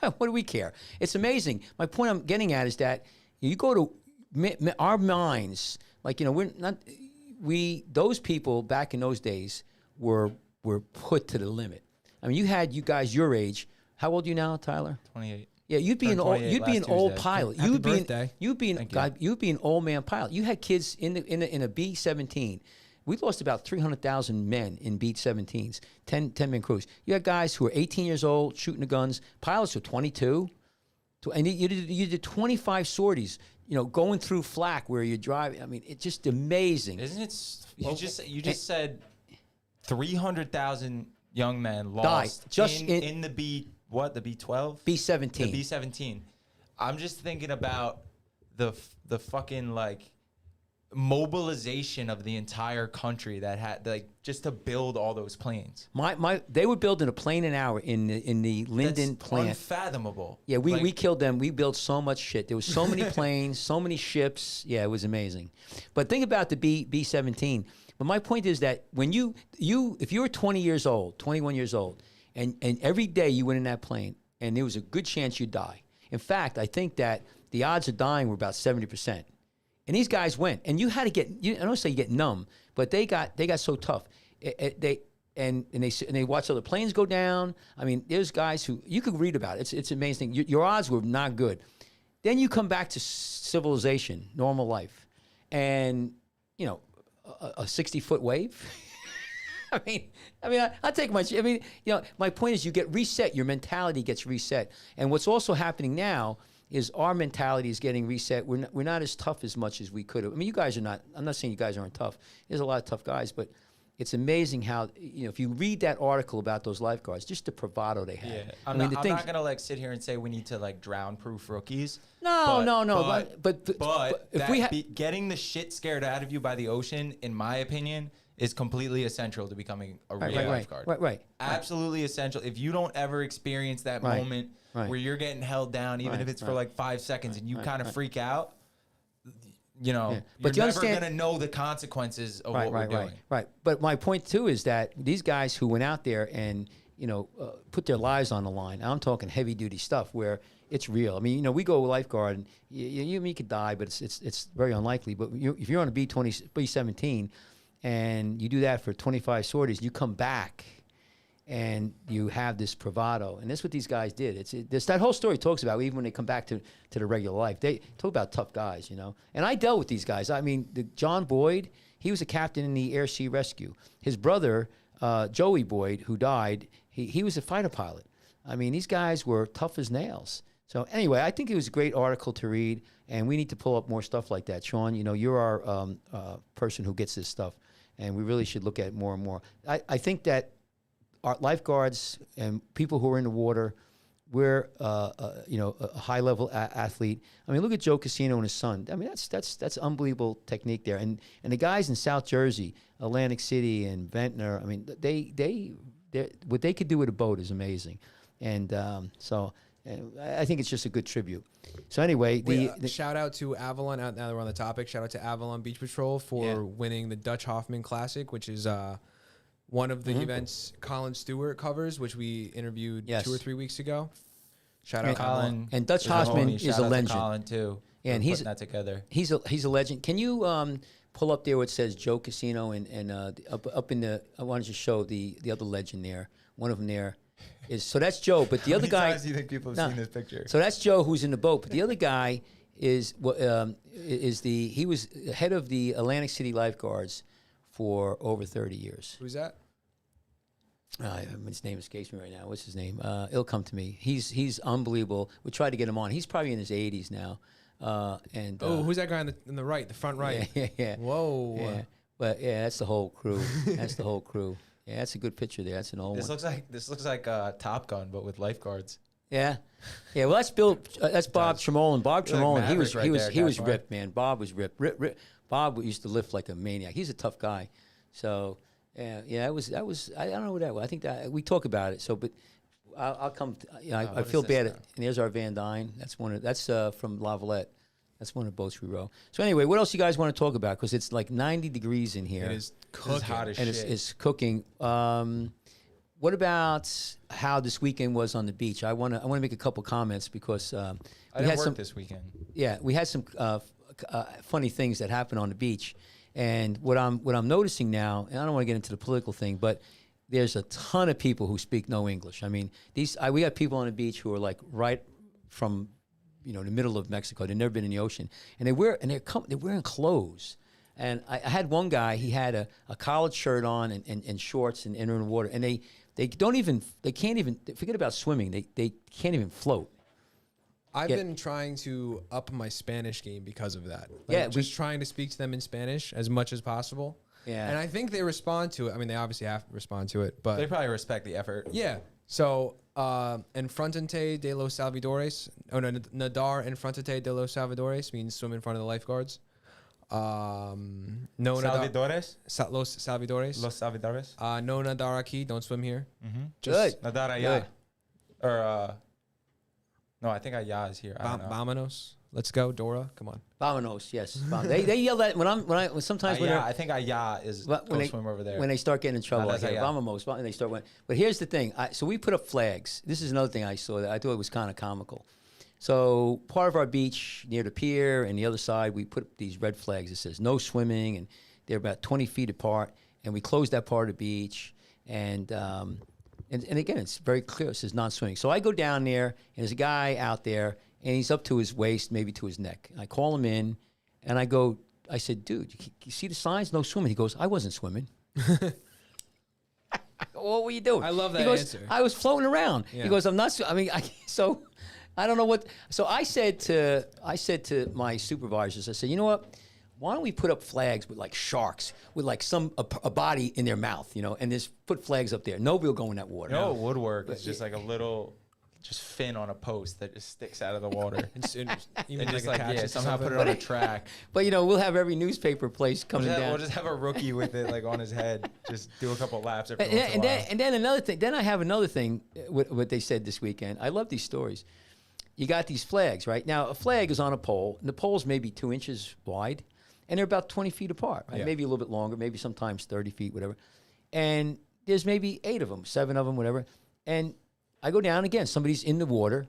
what do we care? It's amazing. My point I'm getting at is that you go to our minds, we're not, those people back in those days were put to the limit. I mean, you guys your age. How old are you now, Tyler? 28. Yeah, you'd be an old, old pilot. Happy birthday. You'd be an old man pilot. You had kids in a B-17. We lost about 300,000 men in B-17s, 10-man crews. You had guys who were 18 years old shooting the guns. Pilots were 22. And you did 25 sorties, going through flak where you're driving. I mean, it's just amazing. Isn't it? You just said 300,000 young men lost in the B12? B-17. The B-17. I'm just thinking about the fucking mobilization of the entire country that had just to build all those planes. They were building a plane an hour in the Linden That's plant. unfathomable. Yeah, we killed them. We built so much shit. There was so many planes, so many ships. Yeah, it was amazing. But think about the B-17. But my point is that when if you were 20 years old, 21 years old, and every day you went in that plane, and there was a good chance you'd die. In fact, I think that the odds of dying were about 70%. And these guys went, and you had to get. I don't say you get numb, but they got so tough. They watched other planes go down. I mean, there's guys who you could read about. It's amazing. Your odds were not good. Then you come back to civilization, normal life, and a 60-foot wave. I mean, I take my. My point is, you get reset. Your mentality gets reset, and what's also happening now is our mentality is getting reset. We're not as tough as much as we could have. I mean, you guys are not. I'm not saying you guys aren't tough. There's a lot of tough guys, but it's amazing how if you read that article about those lifeguards, just the bravado they had. Yeah, I'm not gonna sit here and say we need to drown-proof rookies. No. But if we getting the shit scared out of you by the ocean, in my opinion, is completely essential to becoming a real lifeguard. Right. Absolutely essential. If you don't ever experience that moment where you're getting held down, even if it's for 5 seconds, and you kind of freak out, you're never going to know the consequences of what we're doing. Right. But my point too is that these guys who went out there and put their lives on the line. I'm talking heavy duty stuff where it's real. I mean, we go lifeguard and you could die, but it's very unlikely. But if you're on a B-17 and you do that for 25 sorties, you come back and you have this bravado. And that's what these guys did. That whole story talks about, even when they come back to the regular life, they talk about tough guys, And I dealt with these guys. I mean, John Boyd, he was a captain in the Air Sea Rescue. His brother, Joey Boyd, who died, he was a fighter pilot. I mean, these guys were tough as nails. So anyway, I think it was a great article to read, and we need to pull up more stuff like that. Sean, you know, you're our person who gets this stuff, and we really should look at it more and more. I think that our lifeguards and people who are in the water, we're you know, a high level athlete. I mean, look at Joe Casino and his son. I mean, that's unbelievable technique there. And the guys in South Jersey, Atlantic City and Ventnor, I mean, they what they could do with a boat is amazing. And so I think it's just a good tribute. So anyway, the shout out to Avalon. Now that we're on the topic, shout out to Avalon Beach Patrol for winning the Dutch Hoffman Classic, which is one of the events Colin Stewart covers, which we interviewed 2 or 3 weeks ago. Shout out Colin. And Dutch Hoffman is a legend. Colin too. Yeah, and he's putting that together. He's a legend. Can you pull up there where it says Joe Casino and up in the? I wanted to show the other legend there. One of them there is, so that's Joe, but the other guy. How many times do you think people have seen this picture? So that's Joe who's in the boat, but the other guy is he was head of the Atlantic City Lifeguards for over 30 years. Who's that? His name escapes me right now. What's his name? It'll come to me. He's unbelievable. We tried to get him on. He's probably in his 80s now. Who's that guy on the right, the front right? Yeah. Whoa. Yeah. But yeah, that's the whole crew. That's the whole crew. Yeah, that's a good picture there. That's an old This one. looks like Top Gun, but with lifeguards. Yeah. Well, that's Bill. That's Bob Tremolin. Bob You're like Tremolin. Maverick right there, He was Kachmar. ripped, man. Bob was ripped. Bob used to lift like a maniac. He's a tough guy. So yeah, that was. I don't know what that was. I think that we talk about it. So, but I'll come. I what feel is this bad. now? And there's our Van Dyne. That's from La Valette. That's one of the boats we row. So anyway, what else you guys want to talk about? Because it's like 90 degrees in here. It is This cooking. is hot as And shit. it's cooking. What about how this weekend was on the beach? I want to make a couple comments because I we didn't had work some. this weekend. Yeah, we had some funny things that happened on the beach, and what I'm noticing now, and I don't want to get into the political thing, but there's a ton of people who speak no English. I mean, we got people on the beach who are like right from, you know, the middle of Mexico. They've never been in the ocean, and they're wearing clothes. And I had one guy. He had a collared shirt on and shorts and in the water, and they can't even forget about swimming. They can't even float. I've been trying to up my Spanish game because of that. Just trying to speak to them in Spanish as much as possible. Yeah. And I think they respond to it. I mean, they obviously have to respond to it, but They probably respect the effort. yeah. So, enfrentente de los salvadores, nadar enfrentente de los salvadores means swim in front of the lifeguards. No nadar, Salvadores? los salvadores. Los Salvadores? No nadar aquí, don't swim here. Good. Nadar allá. Or, no, I think allá is here. I don't know. Vámonos. Let's go, Dora. Come on. Vamonos, yes. They yell that when sometimes when Allá, they're I think allá is But go swim over there. when they start getting in trouble, that's I hear allá. vamos, and they start. But here's the thing. So we put up flags. This is another thing I saw that I thought it was kind of comical. So part of our beach near the pier and the other side, we put up these red flags that says no swimming, and they're about 20 feet apart. And we closed that part of the beach. And again, it's very clear. It says non-swimming. So I go down there, and there's a guy out there, and he's up to his waist, maybe to his neck. And I call him in, and I said, dude, you see the signs? No swimming. He goes, I wasn't swimming. What were you doing? I love that He goes, answer. I was floating around. Yeah. He goes, I'm not. So I don't know what. So I said to my supervisors, I said, you know what? Why don't we put up flags with like sharks, with like a body in their mouth, you know, and just put flags up there. Nobody will go in that water. You know what would work? It's just like a little just fin on a post that just sticks out of the water. Even And just like like, attach yeah, to somehow put it something. on a track. But you know, we'll have every newspaper place coming down. We'll just have a rookie with it like on his head. Just do a couple laps every And, once in a and while. then another thing. Then I have another thing. What they said this weekend. I love these stories. You got these flags, right? Now a flag is on a pole, and the pole's maybe 2 inches wide, and they're about 20 feet apart, right? Yeah. Maybe a little bit longer, maybe sometimes 30 feet, whatever. And there's maybe 8 of them, 7 of them, whatever. And I go down again. Somebody's in the water,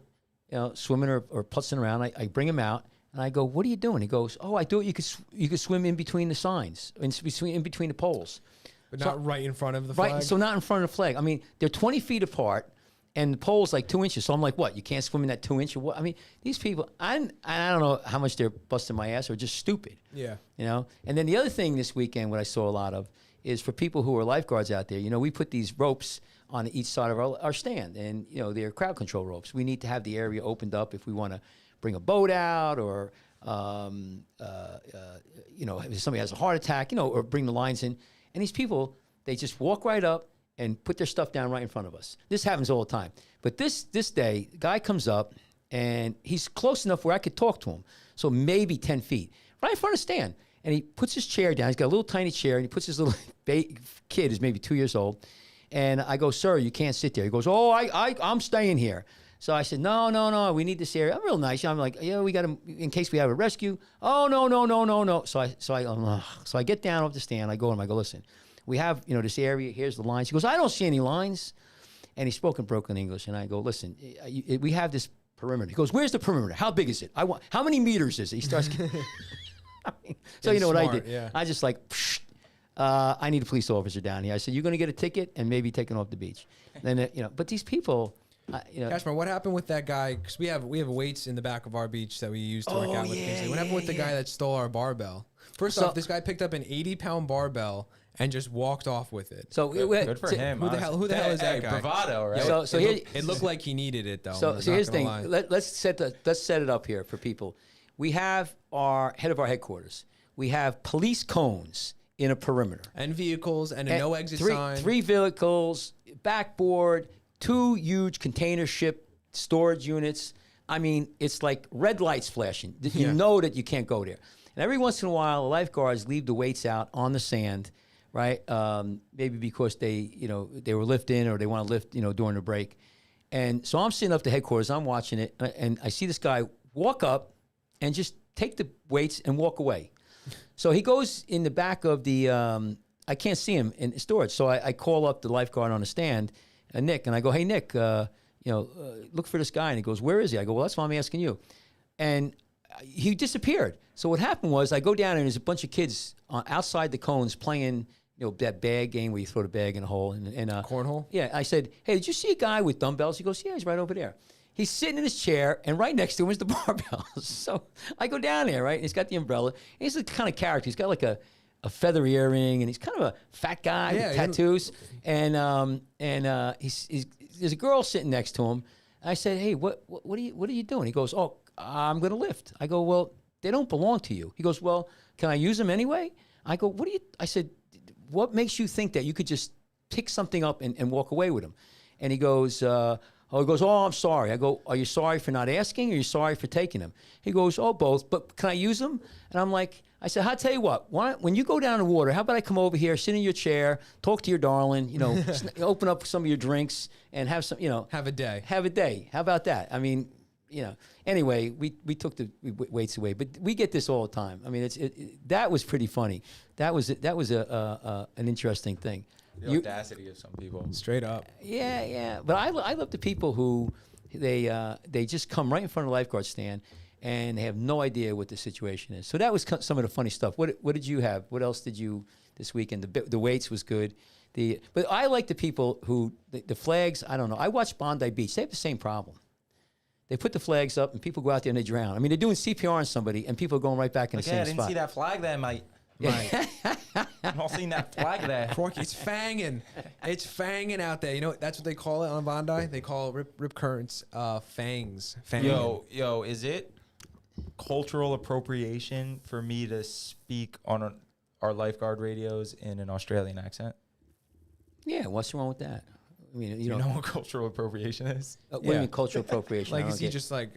you know, swimming or putzing around. I bring him out, and I go, "What are you doing?" He goes, "Oh, I thought you could swim in between the signs, in between the poles." But not right in front of the flag. Right, so not in front of the flag. I mean, they're 20 feet apart, and the pole's like 2 inches. So I'm like, what? You can't swim in that 2 inch? Or what? I mean, these people, I don't know how much they're busting my ass or just stupid. Yeah. You know? And then the other thing this weekend, what I saw a lot of, is for people who are lifeguards out there, you know, we put these ropes on each side of our stand, and they're crowd control ropes. We need to have the area opened up if we want to bring a boat out, or if somebody has a heart attack, or bring the lines in. And these people, they just walk right up and put their stuff down right in front of us. This happens all the time. But this day, the guy comes up, and he's close enough where I could talk to him. So maybe 10 feet, right in front of the stand. And he puts his chair down. He's got a little tiny chair, and he puts his little kid, who's maybe 2 years old. And I go, "Sir, you can't sit there." He goes, "Oh, I'm staying here." So I said, no, we need this area. I'm real nice. I'm like, we got to, in case we have a rescue. Oh, no. So I get down off the stand. I go and I go, "Listen, we have, this area. Here's the lines." He goes, "I don't see any lines." And he spoke in broken English. And I go, "Listen, we have this perimeter." He goes, "Where's the perimeter? How big is it? How many meters is it?" He starts. So you know what I did? Yeah. I just like, I need a police officer down here. I said, "You're going to get a ticket and maybe taken off the beach." Then, but these people, Kachmar, what happened with that guy? Because we have weights in the back of our beach that we use to work out with. What happened with the guy that stole our barbell? First off, this guy picked up an 80-pound barbell and just walked off with it. So good for him. Who the hell is that guy? Bravado, right? So it looked like he needed it though. So here's the thing. Let's set it up here for people. We have our head of our headquarters. We have police cones in a perimeter. And vehicles and a no exit sign. 3 vehicles, backboard, 2 huge container ship storage units. I mean, it's like red lights flashing. You know that you can't go there. And every once in a while, the lifeguards leave the weights out on the sand, right? Maybe because they were lifting or they want to lift, during the break. And so I'm sitting up to headquarters, I'm watching it, and I see this guy walk up and just take the weights and walk away. So he goes in the back of the, I can't see him in storage. So I call up the lifeguard on the stand, Nick, and I go, "Hey, Nick, look for this guy." And he goes, "Where is he?" I go, "Well, that's why I'm asking you." And he disappeared. So what happened was I go down and there's a bunch of kids outside the cones playing, that bag game where you throw the bag in a hole. And Cornhole? Yeah. I said, "Hey, did you see a guy with dumbbells?" He goes, "Yeah, he's right over there." He's sitting in his chair, and right next to him is the barbells. So I go down there, right? And he's got the umbrella. And he's the kind of character. He's got like a feather earring, and he's kind of a fat guy with tattoos. And there's a girl sitting next to him. I said, "Hey, what are you doing?" He goes, "Oh, I'm going to lift." I go, "Well, they don't belong to you." He goes, "Well, can I use them anyway?" I go, I said, "What makes you think that you could just pick something up and walk away with them?" And he goes, "Oh, I'm sorry." I go, "Are you sorry for not asking, or are you sorry for taking them?" He goes, "Oh, both, but can I use them?" And I'm like, I said, "I'll tell you what, when you go down the water, how about I come over here, sit in your chair, talk to your darling, open up some of your drinks and have some, Have a day. Have a day. How about that?" I mean, anyway, we took the weights away, but we get this all the time. I mean, that was pretty funny. That was an interesting thing. The audacity of some people. Straight up. Yeah. But I love the people who they just come right in front of the lifeguard stand and they have no idea what the situation is. So that was some of the funny stuff. What did you have? What else did you this weekend? The weights was good. But I like the people who the flags. I don't know. I watched Bondi Beach. They have the same problem. They put the flags up and people go out there and they drown. I mean, they're doing CPR on somebody and people are going right back in the same I spot. didn't see that flag there, mate. I've all seen that flag there. Forky, it's fanging. It's fanging out there. That's what they call it on Bondi. They call rip currents fangs. Fanging. Yo, is it cultural appropriation for me to speak on our lifeguard radios in an Australian accent? Yeah, what's wrong with that? I mean, you know what cultural appropriation is? What do you mean cultural appropriation? Like, is he just like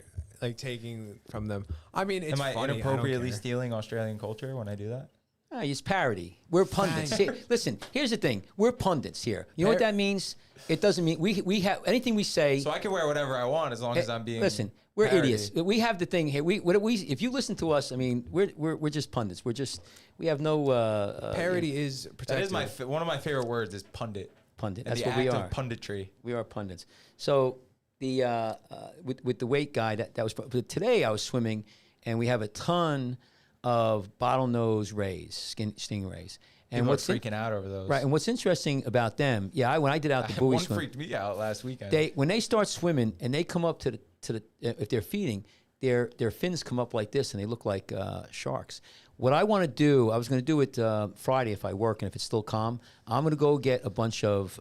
taking from them? I mean, it's Am I funny. inappropriately stealing Australian culture when I do that? It's parody. We're pundits. Listen, here's the thing. We're pundits here. You know what that means? It doesn't mean we have anything we say. So I can wear whatever I want as long as I'm being. Listen, we're parodied. idiots. We have the thing here. If you listen to us, I mean, we're just pundits. We have no parody is protected. That is one of my favorite words is pundit. Pundit. And That's the what we act are. of punditry. We are pundits. So the with the weight guy that was. But today I was swimming, and we have a ton of bottlenose rays, stingrays. And People are freaking out over those. Right. And what's interesting about them? Yeah, when I did out the buoy swim, one freaked me out last weekend. When they start swimming and they come up to the if they're feeding, their fins come up like this and they look like sharks. What I want to do, I was going to do it Friday if I work and if it's still calm. I'm going to go get a bunch of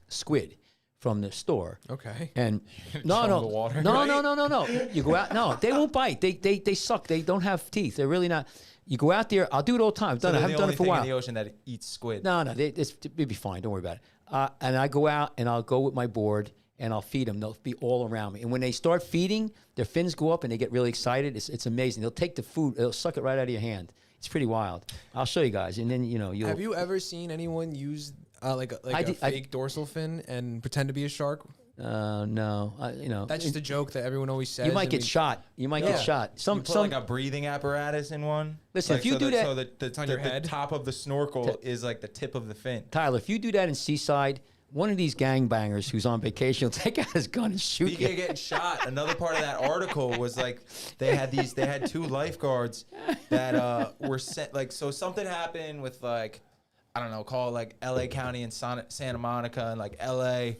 squid from the store. Okay. And Chum no, the water, no, right? no. You go out. No, they won't bite. They suck. They don't have teeth. They're really not. You go out there. I'll do it all the time. I've So done it. I they're haven't the done only it for a thing while. in the ocean that eats squid. No, it'll be fine. Don't worry about it. And I go out and I'll go with my board and I'll feed them. They'll be all around me. And when they start feeding, their fins go up and they get really excited. It's amazing. They'll take the food. They'll suck it right out of your hand. It's pretty wild. I'll show you guys. And then, you'll. Have you ever seen anyone use like a fake dorsal fin and pretend to be a shark? No. That's just a joke that everyone always says. You might get shot. You might get shot. You put like a breathing apparatus in one. Listen, like, if you do that, so the, on your head? the top of the snorkel is like the tip of the fin. Tyler, if you do that in Seaside, one of these gangbangers who's on vacation will take out his gun and shoot Speaking you. of getting shot, another part of that article was like they had two lifeguards that were sent. Like, so something happened with like, I don't know, call it like L.A. County and Santa Monica, and like L.A.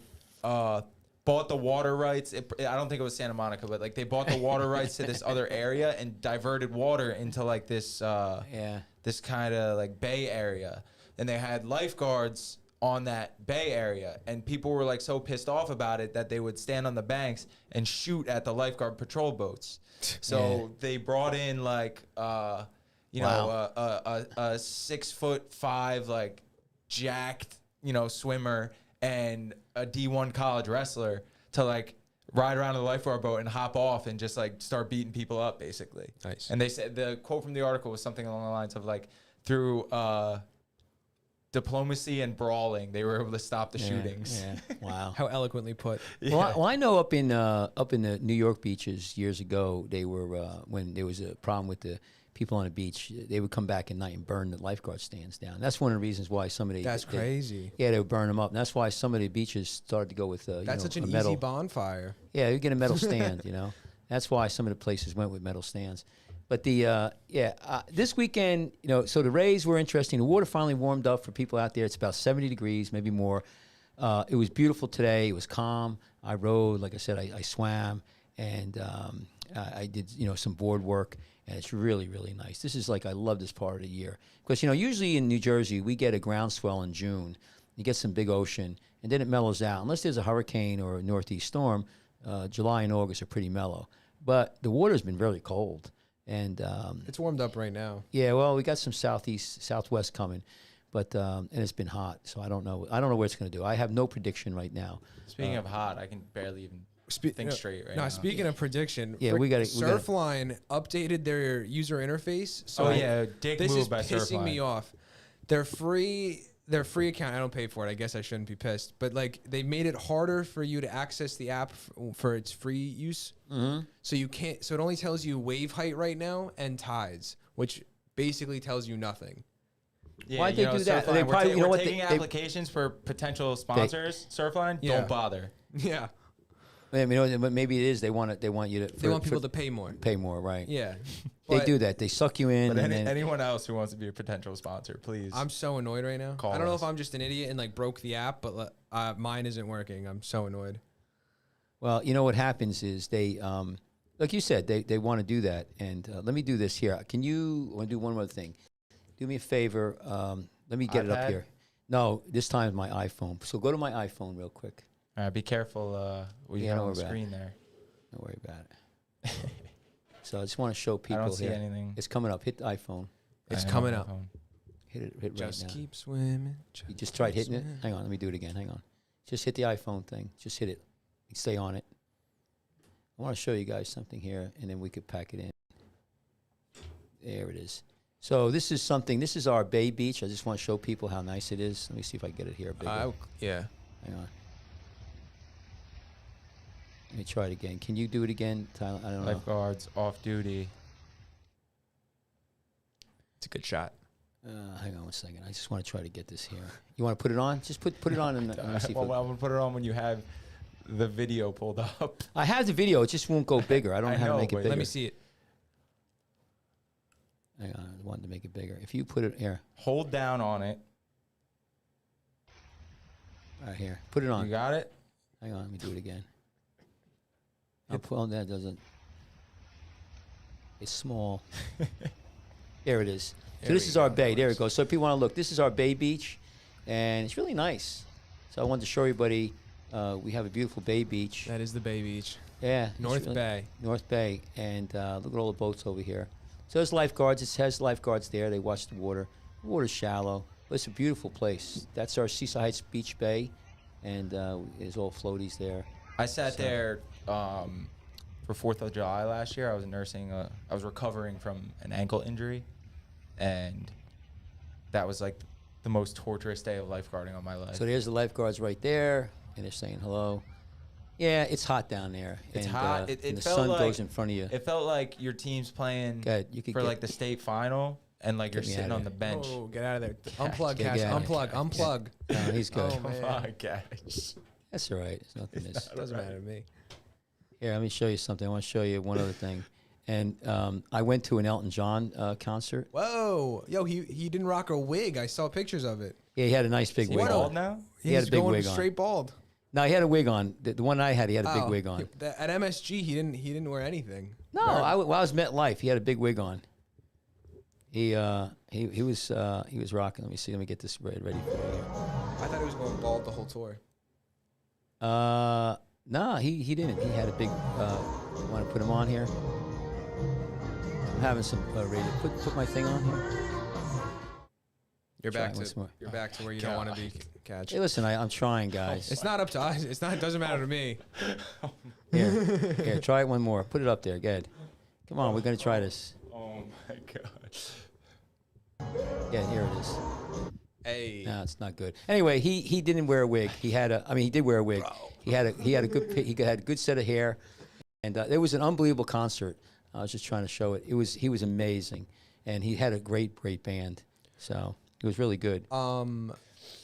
Bought the water rights. I don't think it was Santa Monica, but like they bought the water rights to this other area and diverted water into like this this kind of like bay area. And they had lifeguards on that bay area, and people were like so pissed off about it that they would stand on the banks and shoot at the lifeguard patrol boats. So they brought in like a 6'5" like jacked swimmer and a D1 college wrestler to like ride around in the lifeguard boat and hop off and just like start beating people up basically. Nice. And they said the quote from the article was something along the lines of like through diplomacy and brawling they were able to stop the shootings. Yeah. Wow. How eloquently put. Well, I know up in the New York beaches years ago, they were when there was a problem with the people on the beach, they would come back at night and burn the lifeguard stands down. That's one of the reasons why some of the That's crazy. Yeah, they would burn them up, and that's why some of the beaches started to go with That's such an metal. easy bonfire. Yeah, you get a metal stand. That's why some of the places went with metal stands. But this weekend, so the rays were interesting. The water finally warmed up for people out there. It's about 70 degrees, maybe more. It was beautiful today. It was calm. I rode, like I said, I swam, and I did some board work, and it's really, really nice. This is I love this part of the year because usually in New Jersey we get a groundswell in June. You get some big ocean, and then it mellows out. Unless there's a hurricane or a northeast storm, July and August are pretty mellow. But the water's been very cold. And It's warmed up right now. yeah, well, we got some southwest coming, but and it's been hot, so I don't know what it's going to do. I have no prediction right now. Speaking of hot, I can barely even think straight right now. Speaking of prediction, Yeah, we gotta- Surfline updated their user interface. So dick this move is by pissing Surfline. me off. Their free account, I don't pay for it. I guess I shouldn't be pissed, but they made it harder for you to access the app for its free use. Mm-hmm. So you can't. So it only tells you wave height right now and tides, which basically tells you nothing. Yeah, Why'd they do that? Surfline, They we're probably- we're what, taking they- applications for potential sponsors. Surfline, Yeah. don't bother. Yeah, I mean, but maybe it is they want you to. they want people to pay more. pay more, right? Yeah, They But do that. They suck you in, But and then anyone else who wants to be a potential sponsor, please. I'm so annoyed right now. Call I don't know us. if I'm just an idiot and broke the app, but mine isn't working. I'm so annoyed. well, what happens is they, like you said, they want to do that. And let me do this here. Can you want to do one more thing? Do me a favor. Let me get it up iPad? here. No, this time my iPhone. So go to my iPhone real quick. All right, be careful. We Yeah, got don't on the worry about screen there. Don't worry about it. So I just want to show people I don't see here. anything. It's coming up. Hit the iPhone. It's I know coming my up. phone. Hit it Just right now. keep swimming. You just tried hitting it. swimming. Hang on. Let me do it again. Hang on. Just hit the iPhone thing. Just hit it. Stay on it. I want to show you guys something here, and then we could pack it in. There it is. So this is something. This is our Bay Beach. I just want to show people how nice it is. Let me see if I get it here bigger. Yeah. Hang on. Let me try it again. Can you do it again, Tyler? I don't know. Lifeguards off duty. It's a good shot. Hang on one second. I just want to try to get this here. You want to put it on? Just put it on and let me see if Well, I'm gonna put it on when you have the video pulled up. I have the video. It just won't go bigger. I don't know I how to know, make it but bigger. Let me see it. Hang on. I wanted to make it bigger. If you put it here. Hold down on it. Right here. Put it on. You got it? Hang on. Let me do it again. Well, that doesn't. It's small. There it is. So There this we is our go. bay. There it goes. So if you want to look, this is our Bay Beach, and it's really nice. So I wanted to show everybody. We have a beautiful bay beach. That is the Bay Beach. Yeah, it's North Bay. North Bay, and look at all the boats over here. So there's lifeguards. It has lifeguards there. They watch the water. The water's shallow, but it's a beautiful place. That's our Seaside Heights Beach Bay, and there's all floaties there. I sat there for 4th of July last year. I was nursing. I was recovering from an ankle injury, and that was like the most torturous day of lifeguarding of my life. So there's the lifeguards right there, and they're saying hello. Yeah, it's hot down there. It's and, hot. and It the felt sun like, goes in front of you. It felt like your team's playing Go ahead, you could for get- like the state final, and like you're Get me sitting outta on the there. bench. Oh, get out of there. Catch. Unplug, Get Cash. out. Unplug. Unplug. No, he's good. Oh, man. My gosh. That's all right. It's nothing. Doesn't matter to me. Here, let me show you something. I want to show you one other thing. And I went to an Elton John concert. Whoa. Yo, he didn't rock a wig. I saw pictures of it. Yeah, he had a nice big He's wig bald on. now? He had He's a big going wig on. straight bald. No, he had a wig on. The one I had, he had a big Oh, wig on. At MSG, he didn't wear anything. No, I was MetLife. He had a big wig on. He was rocking. Let me see. Let me get this ready for you. I thought he was going bald the whole tour. No, he didn't. He had a big. Want to put him on here? I'm having some radio. Put my thing on here. You're Try back it to once more. you're back to where you don't want to be, Catch. Hey, listen, I'm trying, guys. It's not up to us. It's not. It doesn't matter to me. Here, try it one more. Put it up there. Good. Come on, we're gonna try this. Oh my gosh. Yeah, here it is. Hey. No, it's not good. Anyway, he didn't wear a wig. He did wear a wig. He had a good set of hair, and it was an unbelievable concert. I was just trying to show it. He was amazing, and he had a great band. So it was really good.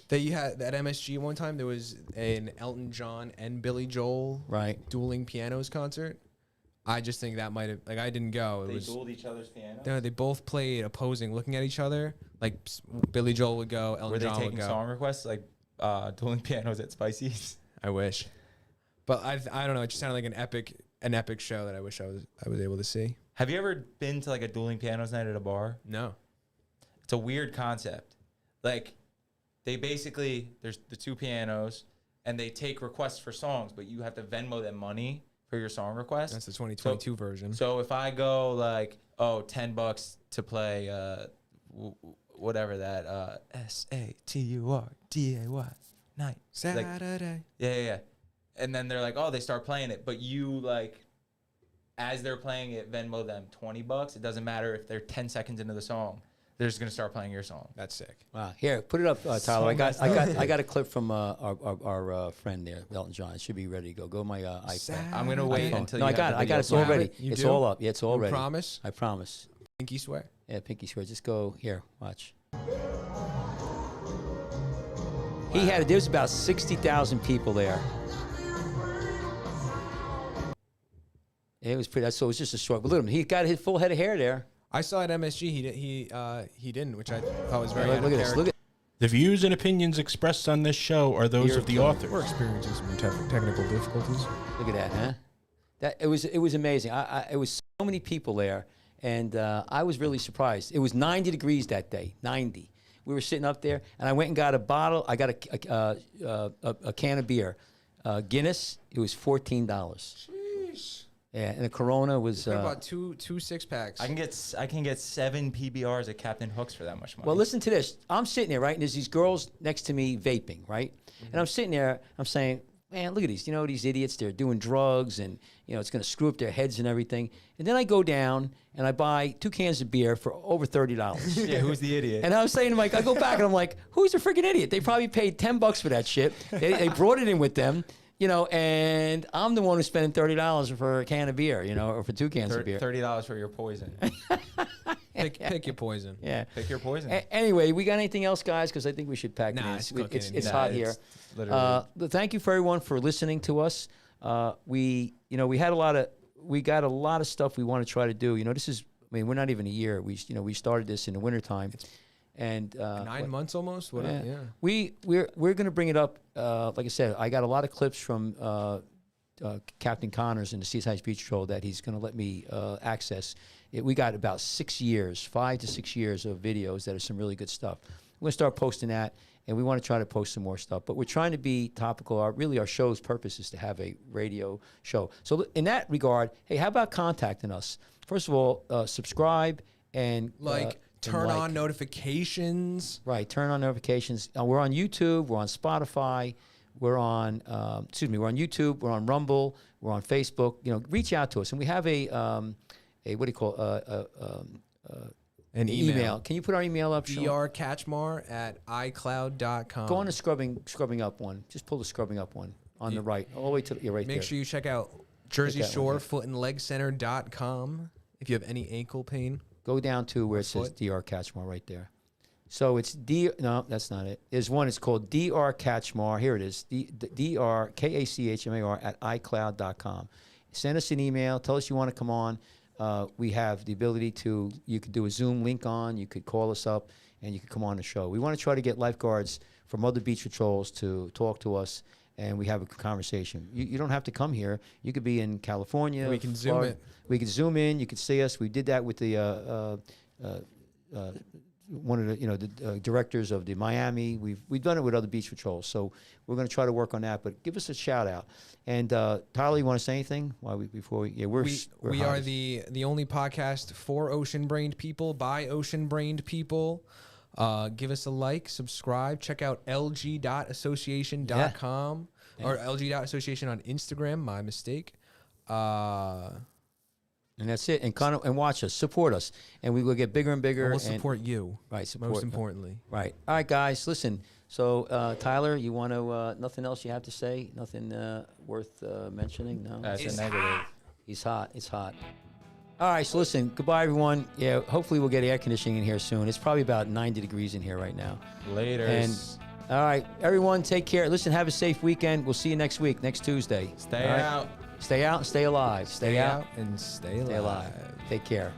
That you had at MSG one time. There was an Elton John and Billy Joel Right. dueling pianos concert. I just think that might have I didn't go. It They was dueled each other's piano. no, they both played opposing, looking at each other. Like Billy Joel would go, Elton Were they John would taking go. song requests like dueling pianos at Spicy's? I wish, but I don't know. It just sounded like an epic show that I wish I was able to see. Have you ever been to like a dueling pianos night at a bar? No. It's a weird concept. Like, they basically, there's the two pianos, and they take requests for songs, but you have to Venmo them money for your song request. That's the 2022 version. So if I go like, $10 to play whatever that SATURDAY night. Saturday. Yeah. And then they're like, they start playing it, but you like, as they're playing it, Venmo them $20. It doesn't matter if they're 10 seconds into the song. They're just gonna start playing your song. That's sick. Wow. Here, put it up, Tyler. So I got a clip from our friend there, Elton John. It should be ready to go. Go to my iPad. I'm gonna wait iPhone. until No, you I got have it. the It's video all playing. ready. You It's do? all up. Yeah, it's all You ready. promise? I promise. Pinky swear. Yeah, pinky swear. Just go here. Watch. There's about 60,000 people there. It was pretty. So it was just a short. But look at him. He got his full head of hair there. I saw at MSG he didn't, which I thought was very Look at this. Look at. The views and opinions expressed on this show are those of the authors. We're experiencing some technical difficulties. Look at that, huh? It was amazing. It was so many people there, and I was really surprised. It was 90 degrees that day. 90. We were sitting up there, and I went and got a bottle. I got a can of beer, Guinness. It was $14. Sheesh. Yeah, and a Corona was. What about two 6-packs? I can get 7 PBRs at Captain Hooks for that much money. Well, listen to this. I'm sitting there, right, and there's these girls next to me vaping, right? And I'm sitting there. I'm saying, man, look at these. These idiots. They're doing drugs, and it's going to screw up their heads and everything. And then I go down and I buy 2 cans of beer for over $30. yeah, who's the idiot? And I was saying to Mike, I go back and I'm like, who's the freaking idiot? They probably paid $10 for that shit. They brought it in with them, and I'm the one who's spending $30 for a can of beer, or for 2 cans of beer. $30 for your poison. pick your poison. Yeah. Pick your poison. Anyway, we got anything else, guys? Because I think we should pack Nah, it it's in. cooking in It's here. hot Nah, here. it's literally- But thank you for everyone for listening to us. We got a lot of stuff we want to try to do. We're not even a year. We started this in the wintertime. And 9 months almost. What? Yeah. we're going to bring it up. Like I said, I got a lot of clips from Captain Connors in the Seaside Heights Beach Patrol that he's going to let me access. We got about 5 to 6 years of videos that are some really good stuff. We're going to start posting that, and we want to try to post some more stuff. But we're trying to be topical. Our show's purpose is to have a radio show. So in that regard, hey, how about contacting us? First of all, subscribe and turn on notifications. Right, turn on notifications. We're on YouTube. We're on Spotify. We're on we're on YouTube. We're on Rumble. We're on Facebook. Reach out to us, and we have a what do you call An email. Can you put our email up, Sean? drkachmar@icloud.com. Go on the scrubbing up one. Just pull the scrubbing up one on the right, all the way to right there. Make sure you check out Jersey that one, Shore yeah. footandlegcenter.com if you have any ankle pain. Go down to where it says Dr. Kachmar right there. So it's no, that's not it. There's one. It's called Dr. Kachmar. Here it is. Dr. Kachmar @icloud.com. Send us an email. Tell us you want to come on. We have the ability to. You could do a Zoom link on. You could call us up, and you could come on the show. We want to try to get lifeguards from other beach patrols to talk to us, and we have a conversation. You don't have to come here. You could be in California. We can Florida. Zoom it. We can Zoom in. You can see us. We did that with the one of the directors of the Miami. We've done it with other beach patrols. So we're going to try to work on that. But give us a shout out. And Tyler, you want to say anything? We are the only podcast for ocean-brained people by ocean-brained people. Give us a like, subscribe, check out lg.association.com or lg.association on Instagram. My mistake. And that's it. And watch us, support us, and we will get bigger and bigger. We'll support you. Right. Support, most importantly. Right. All right, guys. Listen. So Tyler, you want to? Nothing else you have to say? Nothing worth mentioning? No. That's It's a negative. hot. He's hot. It's hot. All right. So listen. Goodbye, everyone. Yeah. Hopefully we'll get air conditioning in here soon. It's probably about 90 degrees in here right now. Later. And all right, everyone, take care. Listen. Have a safe weekend. We'll see you next week, next Tuesday. Stay All right? out. Stay out and stay alive. Stay out and stay alive. Stay alive. Take care.